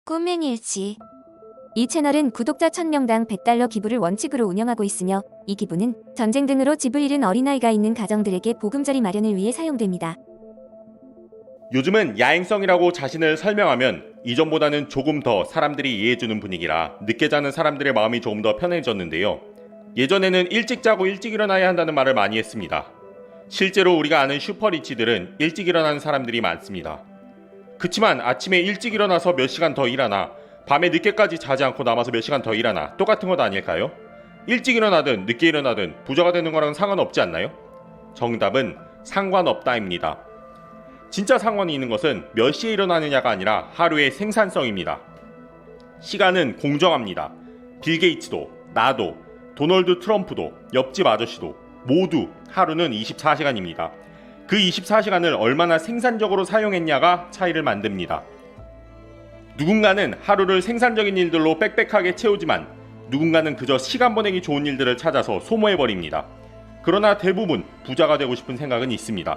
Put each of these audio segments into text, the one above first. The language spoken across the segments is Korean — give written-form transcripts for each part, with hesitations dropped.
꿈맨일지. 이 채널은 구독자 1000명당 $100 기부를 원칙으로 운영하고 있으며 이 기부는 전쟁 등으로 집을 잃은 어린아이가 있는 가정들에게 보금자리 마련을 위해 사용됩니다. 요즘은 야행성이라고 자신을 설명하면 이전보다는 조금 더 사람들이 이해해주는 분위기라 늦게 자는 사람들의 마음이 조금 더 편해졌는데요. 예전에는 일찍 자고 일찍 일어나야 한다는 말을 많이 했습니다. 실제로 우리가 아는 슈퍼리치들은 일찍 일어나는 사람들이 많습니다. 그치만 아침에 일찍 일어나서 몇 시간 더 일하나 밤에 늦게까지 자지 않고 남아서 몇 시간 더 일하나 똑같은 것 아닐까요? 일찍 일어나든 늦게 일어나든 부자가 되는 거랑 상관없지 않나요? 정답은 상관없다입니다. 진짜 상관이 있는 것은 몇 시에 일어나느냐가 아니라 하루의 생산성입니다. 시간은 공정합니다. 빌 게이츠도, 나도, 도널드 트럼프도, 옆집 아저씨도 모두 하루는 24시간입니다. 그 24시간을 얼마나 생산적으로 사용했냐가 차이를 만듭니다. 누군가는 하루를 생산적인 일들로 빽빽하게 채우지만 누군가는 그저 시간 보내기 좋은 일들을 찾아서 소모해버립니다. 그러나 대부분 부자가 되고 싶은 생각은 있습니다.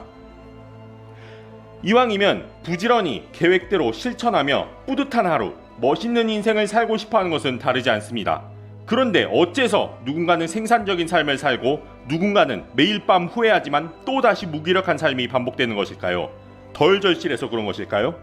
이왕이면 부지런히 계획대로 실천하며 뿌듯한 하루, 멋있는 인생을 살고 싶어하는 것은 다르지 않습니다. 그런데 어째서 누군가는 생산적인 삶을 살고 누군가는 매일 밤 후회하지만 또다시 무기력한 삶이 반복되는 것일까요? 덜 절실해서 그런 것일까요?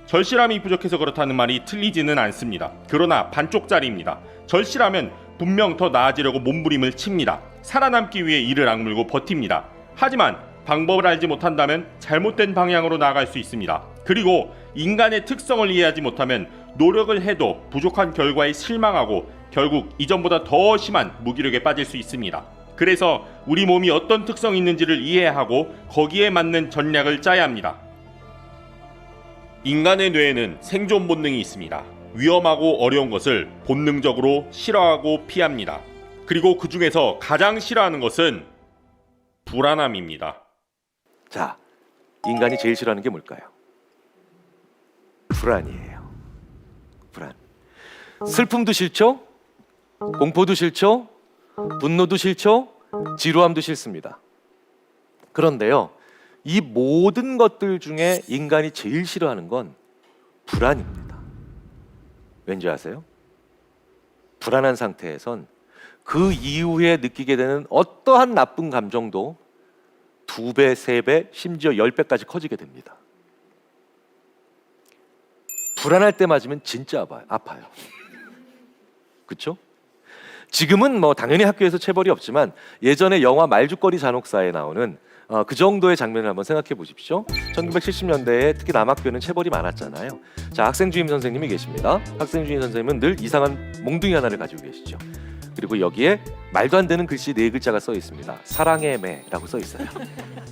절실함이 부족해서 그렇다는 말이 틀리지는 않습니다. 그러나 반쪽짜리입니다. 절실하면 분명 더 나아지려고 몸부림을 칩니다. 살아남기 위해 이를 악물고 버팁니다. 하지만 방법을 알지 못한다면 잘못된 방향으로 나아갈 수 있습니다. 그리고 인간의 특성을 이해하지 못하면 노력을 해도 부족한 결과에 실망하고 결국 이전보다 더 심한 무기력에 빠질 수 있습니다. 그래서 우리 몸이 어떤 특성이 있는지를 이해하고 거기에 맞는 전략을 짜야 합니다. 인간의 뇌에는 생존 본능이 있습니다. 위험하고 어려운 것을 본능적으로 싫어하고 피합니다. 그리고 그 중에서 가장 싫어하는 것은 불안함입니다. 자, 인간이 제일 싫어하는 게 뭘까요? 불안이에요. 불안. 슬픔도 싫죠? 공포도 싫죠? 분노도 싫죠? 지루함도 싫습니다. 그런데요, 이 모든 것들 중에 인간이 제일 싫어하는 건 불안입니다. 왠지 아세요? 불안한 상태에선 그 이후에 느끼게 되는 어떠한 나쁜 감정도 2배, 3배, 심지어 10배까지 커지게 됩니다. 불안할 때 맞으면 진짜 아파요. 그렇죠? 지금은 뭐 당연히 학교에서 체벌이 없지만 예전에 영화 말죽거리 잔혹사에 나오는 그 정도의 장면을 한번 생각해 보십시오. 1970년대에 특히 남학교는 체벌이 많았잖아요. 자, 학생주임 선생님이 계십니다. 학생주임 선생님은 늘 이상한 몽둥이 하나를 가지고 계시죠. 그리고 여기에 말도 안 되는 글씨 4글자가 써 있습니다. 사랑의 매라고 써 있어요.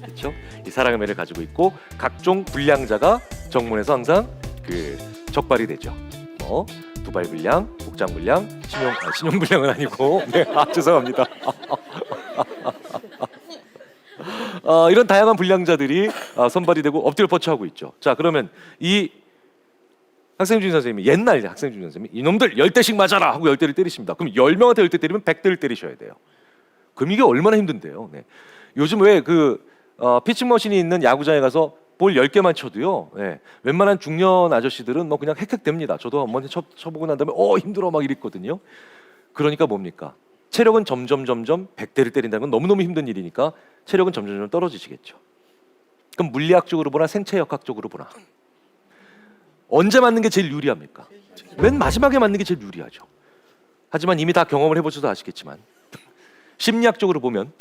그렇죠? 이 사랑의 매를 가지고 있고 각종 불량자가 정문에서 항상 적발이 되죠. 두발 불량, 복장 불량, 신용 불량은 아니고, 네, 죄송합니다. 이런 다양한 불량자들이 선발이 되고 엎드려 뻗쳐하고 있죠. 자, 그러면 이 학생주임 선생님이 옛날 학생주임 선생님이 이놈들 10대씩 맞아라 하고 10대를 때리십니다. 그럼 10명한테 10대 때리면 100대를 때리셔야 돼요. 그럼 이게 얼마나 힘든데요. 네. 요즘 왜 피칭머신이 있는 야구장에 가서 볼 10개만 쳐도요, 네, 웬만한 중년 아저씨들은 뭐 그냥 헥헥댑니다. 저도 한번 쳐보고 난 다음에 힘들어 막 이랬거든요. 그러니까 뭡니까? 체력은 점점 100대를 때린다는 건 너무너무 힘든 일이니까 체력은 점점 떨어지시겠죠. 그럼 물리학적으로 보나 생체역학적으로 보나 언제 맞는 게 제일 유리합니까? 맨 마지막에 맞는 게 제일 유리하죠. 하지만 이미 다 경험을 해보셔도 아시겠지만 심리학적으로 보면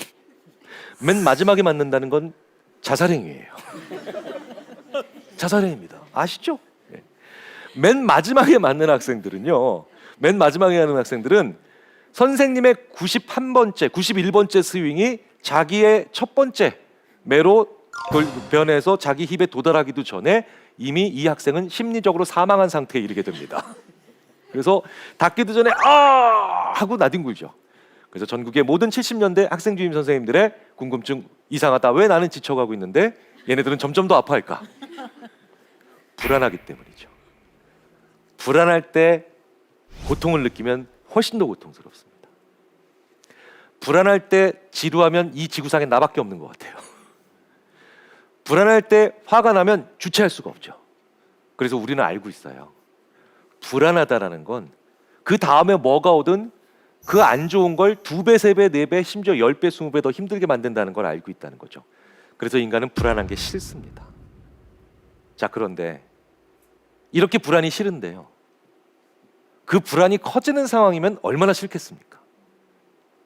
맨 마지막에 맞는다는 건 자살행위예요. 자살행위입니다. 아시죠? 네. 맨 마지막에 맞는 학생들은요, 맨 마지막에 하는 학생들은 선생님의 91번째, 91번째 스윙이 자기의 첫 번째 매로 변해서 자기 힙에 도달하기도 전에 이미 이 학생은 심리적으로 사망한 상태에 이르게 됩니다. 그래서 닿기도 전에 하고 나뒹굴죠. 그래서 전국의 모든 70년대 학생주임 선생님들의 궁금증, 이상하다, 왜 나는 지쳐가고 있는데 얘네들은 점점 더 아파할까? 불안하기 때문이죠. 불안할 때 고통을 느끼면 훨씬 더 고통스럽습니다. 불안할 때 지루하면 이 지구상에 나밖에 없는 것 같아요. 불안할 때 화가 나면 주체할 수가 없죠. 그래서 우리는 알고 있어요. 불안하다라는 건 그 다음에 뭐가 오든 그 안 좋은 걸 2배, 3배, 4배, 심지어 10배, 20배 더 힘들게 만든다는 걸 알고 있다는 거죠. 그래서 인간은 불안한 게 싫습니다. 자, 그런데 이렇게 불안이 싫은데요. 그 불안이 커지는 상황이면 얼마나 싫겠습니까?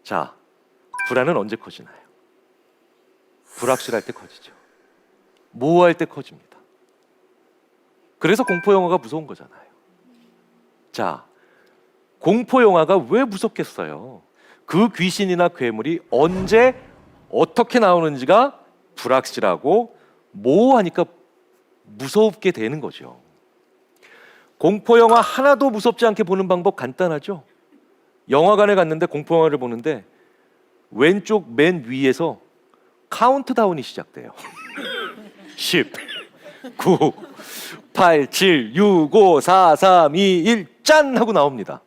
자, 불안은 언제 커지나요? 불확실할 때 커지죠. 모호할 때 커집니다. 그래서 공포 영화가 무서운 거잖아요. 자, 공포 영화가 왜 무섭겠어요? 그 귀신이나 괴물이 언제 어떻게 나오는지가 불확실하고 모호하니까 무섭게 되는 거죠. 공포 영화 하나도 무섭지 않게 보는 방법 간단하죠. 영화관에 갔는데 공포 영화를 보는데 왼쪽 맨 위에서 카운트다운이 시작돼요. 10, 9, 8, 7, 6, 5, 4, 3, 2, 1, 짠! 하고 나옵니다.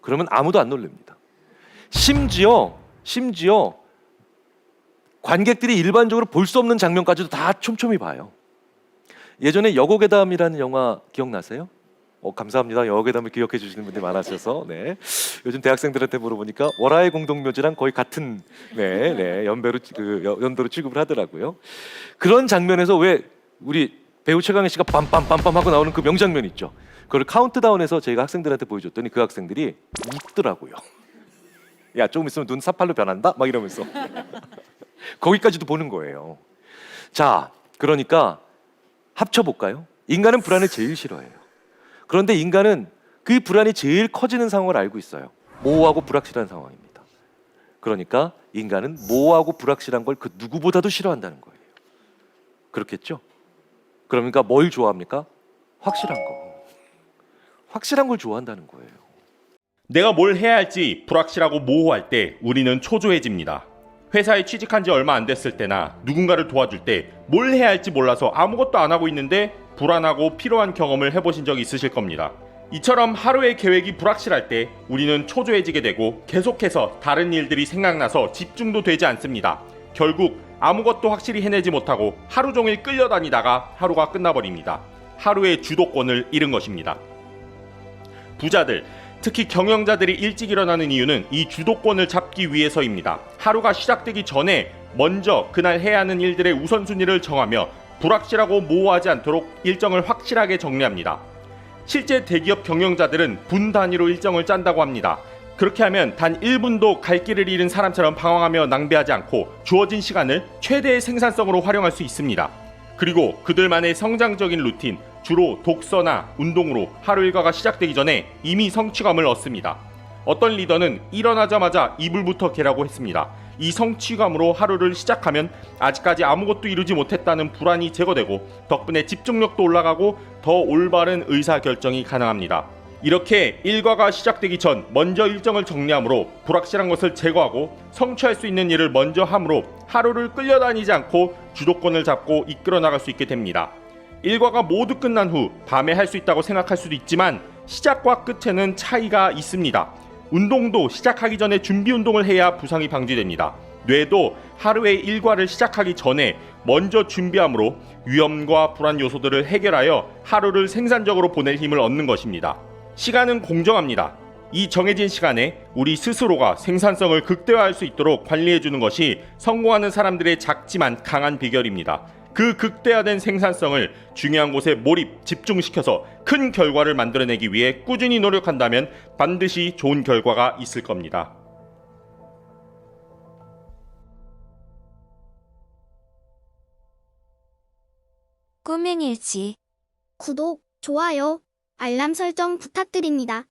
그러면 아무도 안 놀랍니다. 심지어 관객들이 일반적으로 볼 수 없는 장면까지도 다 촘촘히 봐요. 예전에 여고괴담이라는 영화 기억나세요? 감사합니다. 여고괴담을 기억해 주시는 분들이 많으셔서. 네. 요즘 대학생들한테 물어보니까 월화의 공동묘지랑 거의 같은 연도로 취급을 하더라고요. 그런 장면에서 왜 우리 배우 최강희 씨가 빰빰빰빰 하고 나오는 그 명장면 있죠. 그걸 카운트다운해서 저희가 학생들한테 보여줬더니 그 학생들이 웃더라고요. 야, 조금 있으면 눈 사팔로 변한다? 막 이러면서. 거기까지도 보는 거예요. 자, 그러니까 합쳐볼까요? 인간은 불안을 제일 싫어해요. 그런데 인간은 그 불안이 제일 커지는 상황을 알고 있어요. 모호하고 불확실한 상황입니다. 그러니까 인간은 모호하고 불확실한 걸 그 누구보다도 싫어한다는 거예요. 그렇겠죠? 그러니까 뭘 좋아합니까? 확실한 거. 확실한 걸 좋아한다는 거예요. 내가 뭘 해야 할지 불확실하고 모호할 때 우리는 초조해집니다. 회사에 취직한 지 얼마 안 됐을 때나 누군가를 도와줄 때 뭘 해야 할지 몰라서 아무것도 안 하고 있는데 불안하고 피로한 경험을 해보신 적 있으실 겁니다. 이처럼 하루의 계획이 불확실할 때 우리는 초조해지게 되고 계속해서 다른 일들이 생각나서 집중도 되지 않습니다. 결국 아무것도 확실히 해내지 못하고 하루 종일 끌려다니다가 하루가 끝나버립니다. 하루의 주도권을 잃은 것입니다. 부자들, 특히 경영자들이 일찍 일어나는 이유는 이 주도권을 잡기 위해서입니다. 하루가 시작되기 전에 먼저 그날 해야 하는 일들의 우선순위를 정하며 불확실하고 모호하지 않도록 일정을 확실하게 정리합니다. 실제 대기업 경영자들은 분 단위로 일정을 짠다고 합니다. 그렇게 하면 단 1분도 갈 길을 잃은 사람처럼 방황하며 낭비하지 않고 주어진 시간을 최대의 생산성으로 활용할 수 있습니다. 그리고 그들만의 성장적인 루틴, 주로 독서나 운동으로 하루 일과가 시작되기 전에 이미 성취감을 얻습니다. 어떤 리더는 일어나자마자 이불부터 개라고 했습니다. 이 성취감으로 하루를 시작하면 아직까지 아무것도 이루지 못했다는 불안이 제거되고 덕분에 집중력도 올라가고 더 올바른 의사결정이 가능합니다. 이렇게 일과가 시작되기 전 먼저 일정을 정리함으로 불확실한 것을 제거하고 성취할 수 있는 일을 먼저 함으로 하루를 끌려다니지 않고 주도권을 잡고 이끌어 나갈 수 있게 됩니다. 일과가 모두 끝난 후 밤에 할 수 있다고 생각할 수도 있지만 시작과 끝에는 차이가 있습니다. 운동도 시작하기 전에 준비 운동을 해야 부상이 방지됩니다. 뇌도 하루의 일과를 시작하기 전에 먼저 준비함으로 위험과 불안 요소들을 해결하여 하루를 생산적으로 보낼 힘을 얻는 것입니다. 시간은 공정합니다. 이 정해진 시간에 우리 스스로가 생산성을 극대화할 수 있도록 관리해주는 것이 성공하는 사람들의 작지만 강한 비결입니다. 그 극대화된 생산성을 중요한 곳에 몰입, 집중시켜서 큰 결과를 만들어내기 위해 꾸준히 노력한다면 반드시 좋은 결과가 있을 겁니다. 꼬맹일지 구독, 좋아요, 알람 설정 부탁드립니다.